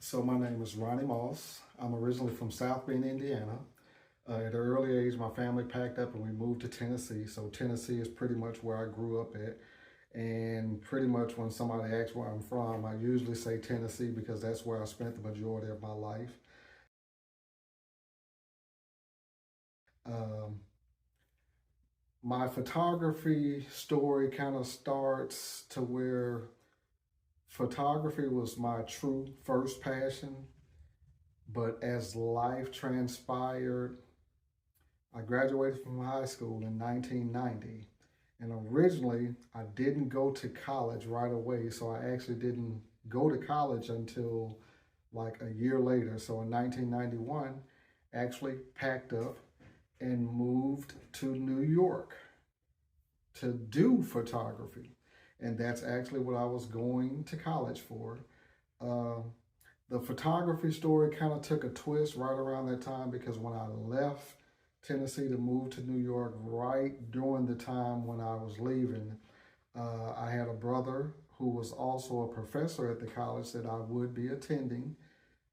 So my name is Ronnie Moss. I'm originally from South Bend, Indiana. At an early age, my family packed up and we moved to Tennessee. So Tennessee is pretty much where I grew up at. And pretty much when somebody asks where I'm from, I usually say Tennessee because that's where I spent the majority of my life. Um, my photography story kind of starts to where photography was my true first passion. But as life transpired, I graduated from high school in 1990. And originally, I didn't go to college right away. So I actually didn't go to college until like a year later. So in 1991, actually packed up and moved to New York to do photography. And that's actually what I was going to college for. Uh, the photography story kind of took a twist right around that time because when I left Tennessee to move to New York, right during the time when I was leaving, I had a brother who was also a professor at the college that I would be attending,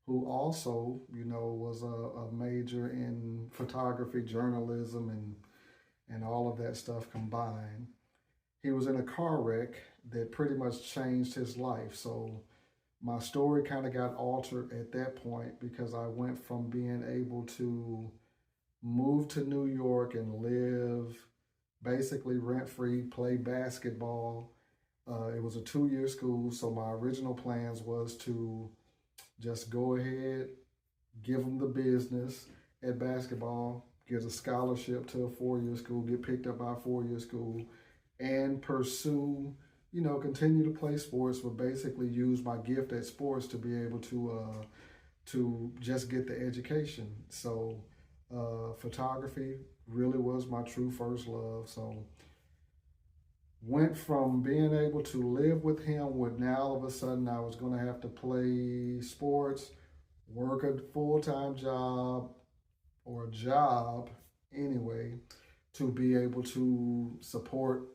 who also, was a major in photography, journalism, and all of that stuff combined. He was in a car wreck that pretty much changed his life. So my story kind of got altered at that point because I went from being able to move to New York and live basically rent free, play basketball. It was a 2-year school, so my original plans was to just go ahead, give them the business at basketball, get a scholarship to a 4-year school, get picked up by a 4-year school, and pursue, continue to play sports, but basically use my gift at sports to be able to just get the education. So photography really was my true first love. So went from being able to live with him with now all of a sudden I was going to have to play sports, work a full-time job or a job anyway to be able to support,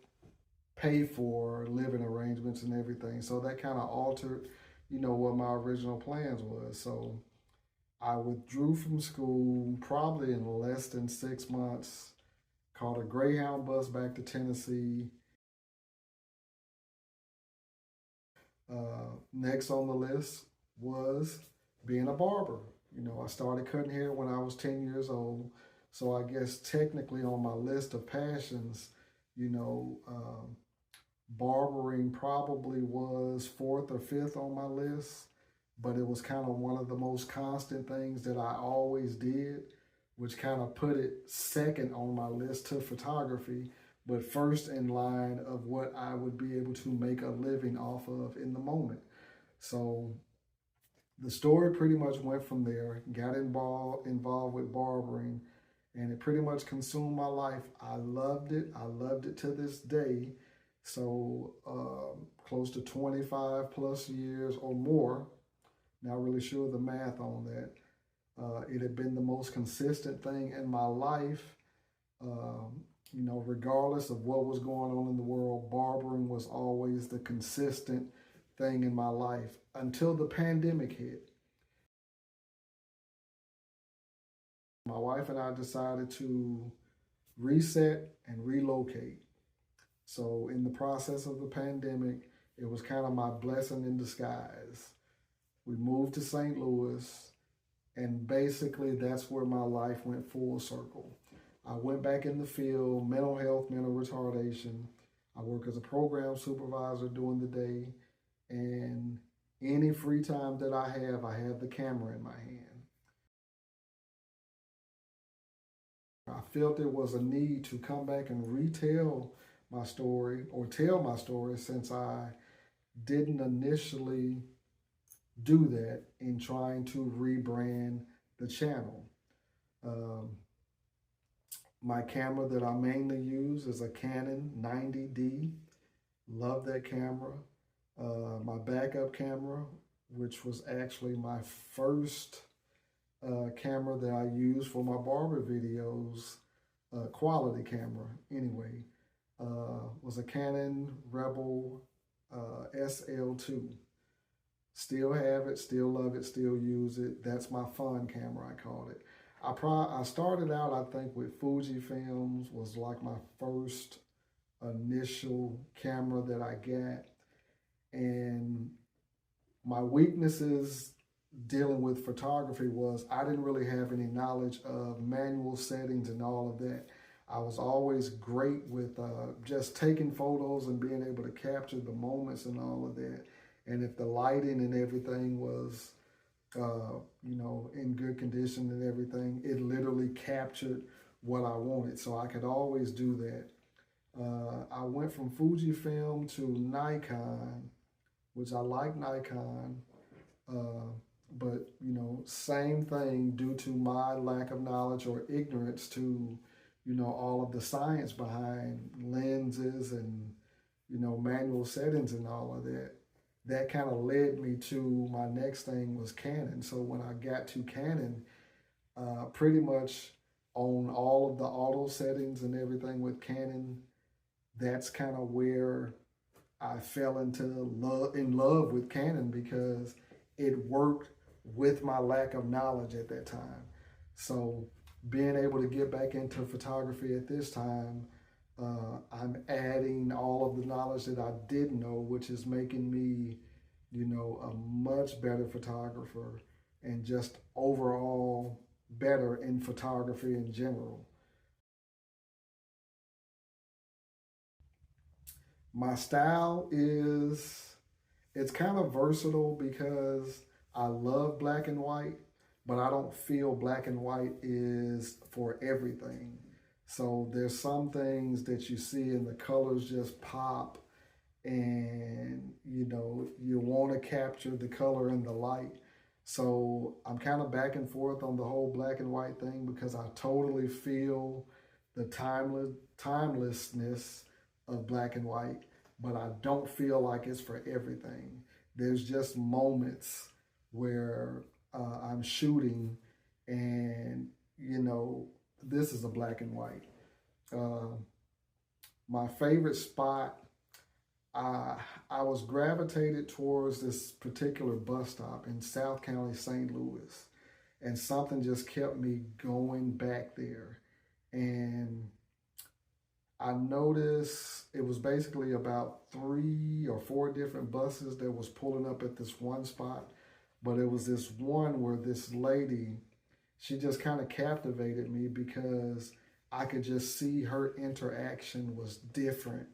pay for living arrangements and everything. So that kind of altered, what my original plans was. So I withdrew from school probably in less than 6 months, caught a Greyhound bus back to Tennessee. Next on the list was being a barber. I started cutting hair when I was 10 years old. So I guess technically on my list of passions, you know, um, barbering probably was fourth or fifth on my list, but it was kind of one of the most constant things that I always did, which kind of put it second on my list to photography, but first in line of what I would be able to make a living off of in the moment. So the story pretty much went from there, got involved with barbering, and it pretty much consumed my life. I loved it. I loved it to this day. So close to 25 plus years or more. Not really sure the math on that. It had been the most consistent thing in my life. Regardless of what was going on in the world, barbering was always the consistent thing in my life until the pandemic hit. My wife and I decided to reset and relocate. So, in the process of the pandemic, it was kind of my blessing in disguise. We moved to St. Louis, and basically that's where my life went full circle. I went back in the field, mental health, mental retardation. I work as a program supervisor during the day, and any free time that I have the camera in my hand. I felt there was a need to come back and retell my story or tell my story since I didn't initially do that in trying to rebrand the channel. Um, my camera that I mainly use is a Canon 90D. Love that camera. My backup camera, which was actually my first camera that I use for my barber videos, quality camera anyway, was a Canon Rebel SL2. Still have it, still love it, still use it. That's my fun camera, I called it. I started out, I think, with Fuji films, was like my first initial camera that I got. And my weaknesses dealing with photography was I didn't really have any knowledge of manual settings and all of that. I was always great with just taking photos and being able to capture the moments and all of that. And if the lighting and everything was, in good condition and everything, it literally captured what I wanted. So I could always do that. I went from Fujifilm to Nikon, which I like Nikon. Uh, but same thing due to my lack of knowledge or ignorance to, all of the science behind lenses and, manual settings and all of that. That kind of led me to my next thing was Canon. So when I got to Canon, pretty much on all of the auto settings and everything with Canon, that's kind of where I fell in love with Canon because it worked with my lack of knowledge at that time. So being able to get back into photography at this time, I'm adding all of the knowledge that I didn't know, which is making me, a much better photographer and just overall better in photography in general. My style is it's kind of versatile because I love black and white, but I don't feel black and white is for everything. So there's some things that you see and the colors just pop and you want to capture the color and the light. So I'm kind of back and forth on the whole black and white thing because I totally feel the timelessness of black and white, but I don't feel like it's for everything. There's just moments where I'm shooting and this is a black and white. Uh, my favorite spot, I I was gravitated towards this particular bus stop in South County, St. Louis, and something just kept me going back there. And I noticed it was basically about 3 or 4 different buses that was pulling up at this one spot, but it was this one where this lady, she just kind of captivated me because I could just see her interaction was different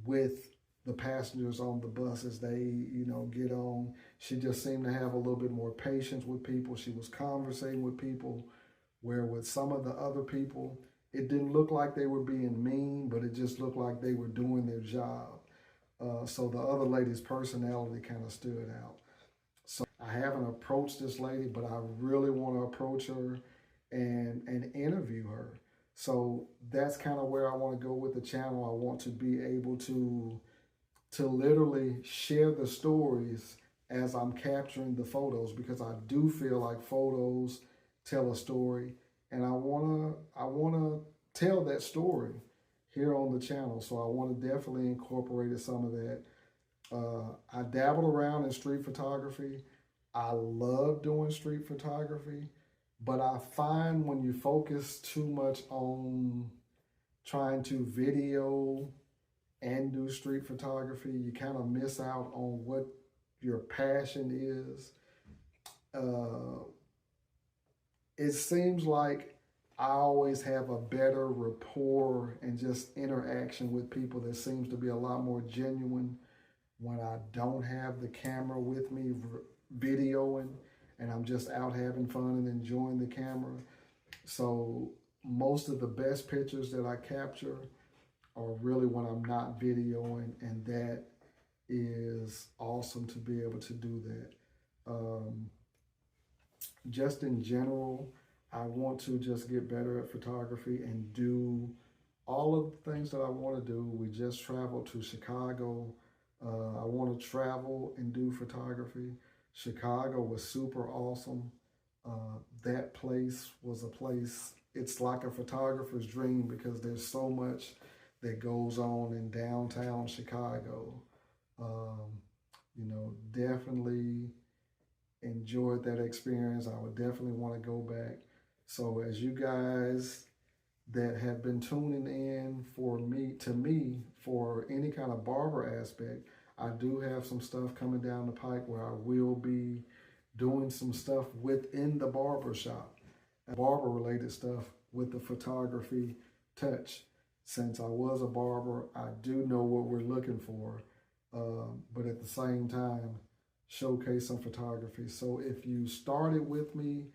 with the passengers on the bus as they, get on. She just seemed to have a little bit more patience with people. She was conversating with people, where with some of the other people, it didn't look like they were being mean, but it just looked like they were doing their job. So the other lady's personality kind of stood out. So I haven't approached this lady, but I really want to approach her and interview her. So that's kind of where I want to go with the channel. I want to be able to literally share the stories as I'm capturing the photos because I do feel like photos tell a story and I wanna tell that story here on the channel. So I want to definitely incorporate some of that. I dabbled around in street photography. I love doing street photography, but I find when you focus too much on trying to video and do street photography, you kind of miss out on what your passion is. Uh, it seems like I always have a better rapport and just interaction with people that seems to be a lot more genuine when I don't have the camera with me videoing and I'm just out having fun and enjoying the camera. So most of the best pictures that I capture are really when I'm not videoing, and that is awesome to be able to do that. Just in general, I want to just get better at photography and do all of the things that I want to do. We just traveled to Chicago. I want to travel and do photography. Chicago was super awesome. That place was a place, it's like a photographer's dream because there's so much that goes on in downtown Chicago. Um, Definitely enjoyed that experience. I would definitely want to go back. So as you guys that have been tuning in to me for any kind of barber aspect, I do have some stuff coming down the pike where I will be doing some stuff within the barber shop, barber related stuff with the photography touch. Since I was a barber, I do know what we're looking for, but at the same time, showcase some photography. So if you started with me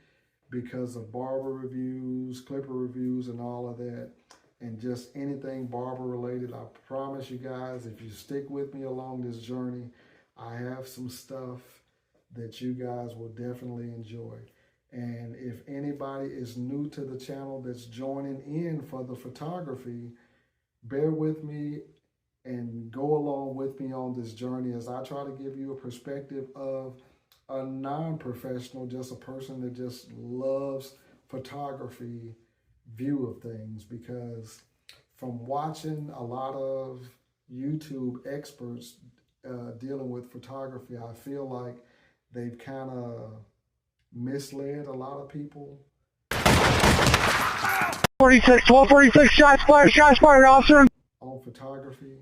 because of barber reviews, clipper reviews, and all of that, and just anything barber related, I promise you guys, if you stick with me along this journey, I have some stuff that you guys will definitely enjoy. And if anybody is new to the channel that's joining in for the photography, bear with me and go along with me on this journey as I try to give you a perspective of a non-professional, just a person that just loves photography view of things. Because from watching a lot of YouTube experts dealing with photography, I feel like they've kind of misled a lot of people. 46, 1246, shots fired, officer. On photography,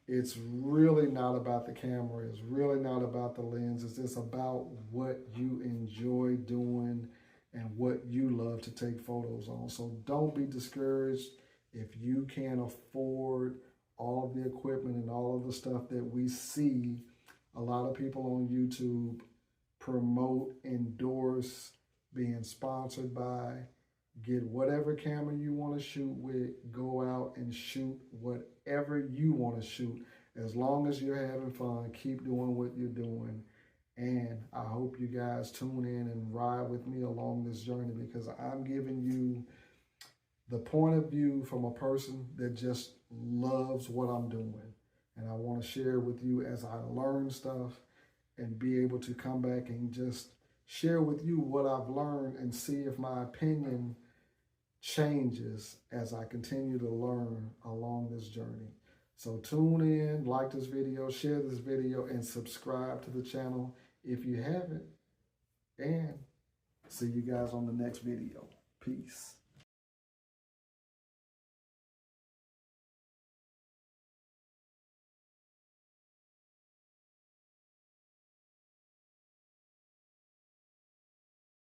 it's really not about the camera. It's really not about the lens. It's just about what you enjoy doing and what you love to take photos on. So don't be discouraged if you can't afford all of the equipment and all of the stuff that we see a lot of people on YouTube promote, endorse, being sponsored by. Get whatever camera you want to shoot with, go out and shoot whatever you want to shoot. As long as you're having fun, keep doing what you're doing. And I hope you guys tune in and ride with me along this journey, because I'm giving you the point of view from a person that just loves what I'm doing. And I want to share with you as I learn stuff and be able to come back and just share with you what I've learned and see if my opinion changes as I continue to learn along this journey. So tune in, like this video, share this video, and subscribe to the channel if you haven't. And see you guys on the next video. Peace.